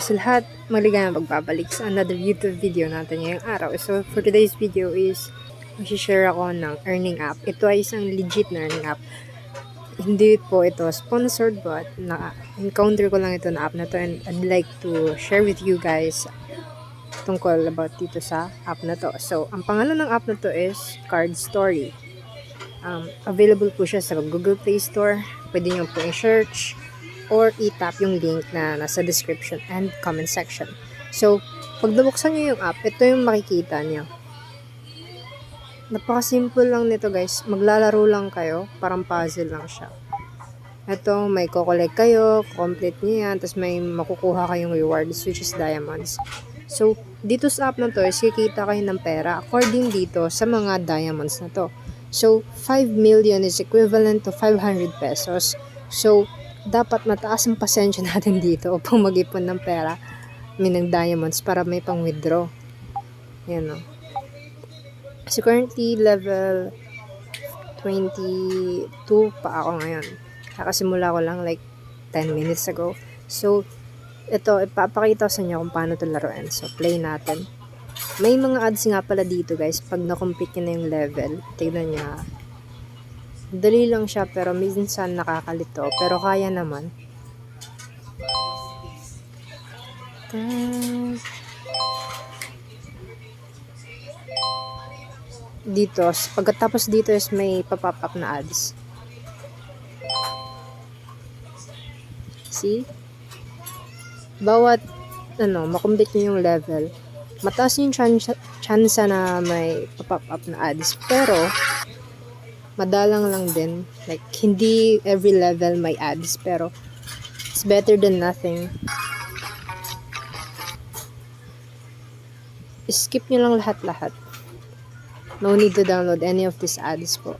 sa lahat, maligayang pagbabalik sa another YouTube video natin ngayong araw. So, for today's video is, mag-share ako ng earning app. Ito ay isang legit na earning app. Hindi po ito sponsored, but na-encounter ko lang ito na app na to, and I'd like to share with you guys tungkol about dito sa app na to. So, ang pangalan ng app na to is Card Story. Available po siya sa Google Play Store. Pwede nyo po i-search or i-tap yung link na nasa description and comment section. So, pag nabuksan nyo yung app, ito yung makikita nyo. Napaka-simple lang nito guys. Maglalaro lang kayo. Parang puzzle lang siya. Ito, may kukolek kayo, complete nyo yan, tapos may makukuha kayong rewards, which is diamonds. So, dito sa app na to, is kikita kayo ng pera according dito sa mga diamonds na to. So, 5 million is equivalent to 500 pesos. So, dapat mataas ang pasensya natin dito upang mag-ipon ng pera, ng diamonds para may pang-withdraw. Yan o. So, currently, level 22 pa ako ngayon. Kakasimula ko lang like 10 minutes ago. So, ito, ipapakita ko sa inyo kung paano ito laruin. So, play natin. May mga ads nga pala dito guys, pag na-complete nyo na yung level. Tignan nyo ha. Dali lang siya pero minsan nakakalito. Pero kaya naman. Dito, pagkatapos dito is may pop-up na ads. See? Bawat makomplete nyo yung level, mataas yung chance na may pop-up na ads. Pero madalang lang din. Like, hindi every level may ads, pero it's better than nothing. Skip nyo lang lahat-lahat. No need to download any of these ads po.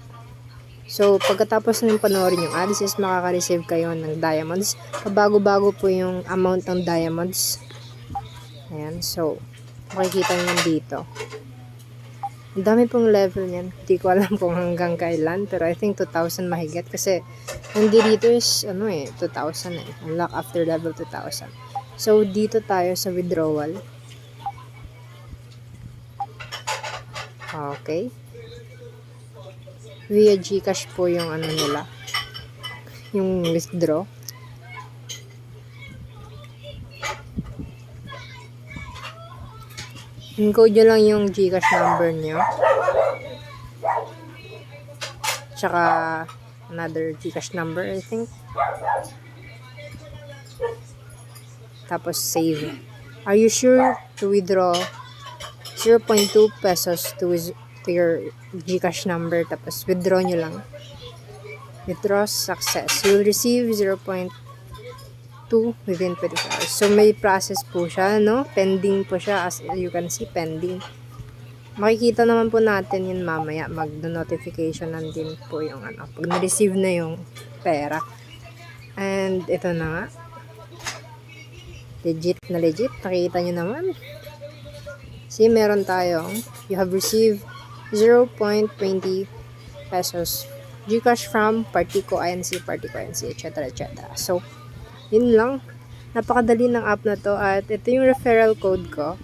So, pagkatapos ng panoorin yung ads is makaka-receive kayo ng diamonds. Pabago-bago po yung amount ng diamonds. Ayan, so, makikita nyo dito. Ang dami pong level niyan. Hindi ko alam kung hanggang kailan. Pero I think 2,000 mahigit. Kasi hindi dito is 2,000 eh. Unlock after level 2,000. So dito tayo sa withdrawal. Okay. Via Gcash po yung nila. Yung withdraw. Encode nyo lang yung Gcash number nyo. Tsaka another Gcash number, I think. Tapos save. Are you sure to withdraw 0.2 pesos to your Gcash number? Tapos withdraw nyo lang. Withdraw success. You'll receive 0.2 within 24 hours. So, may process po siya, no? Pending po siya. As you can see, pending. Makikita naman po natin yun mamaya. Mag-notification din po yung pag na-receive na yung pera. And, ito na nga. Legit na legit. Nakita nyo naman. See, meron tayong you have received 0.20 pesos Gcash from Partico INC, etc. etc. So, yun lang. Napakadali ng app na to. At ito yung referral code ko.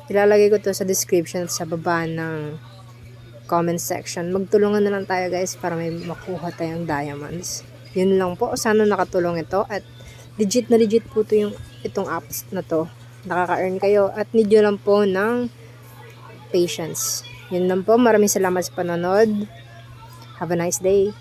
Ilalagay ko to sa description at sa baba ng comment section. Magtulungan na lang tayo guys para may makuha tayong diamonds. Yun lang po. Sana nakatulong ito. At legit na legit po to itong apps na to. Nakaka-earn kayo. At need nyo lang po ng patience. Yun lang po. Maraming salamat sa panonood. Have a nice day.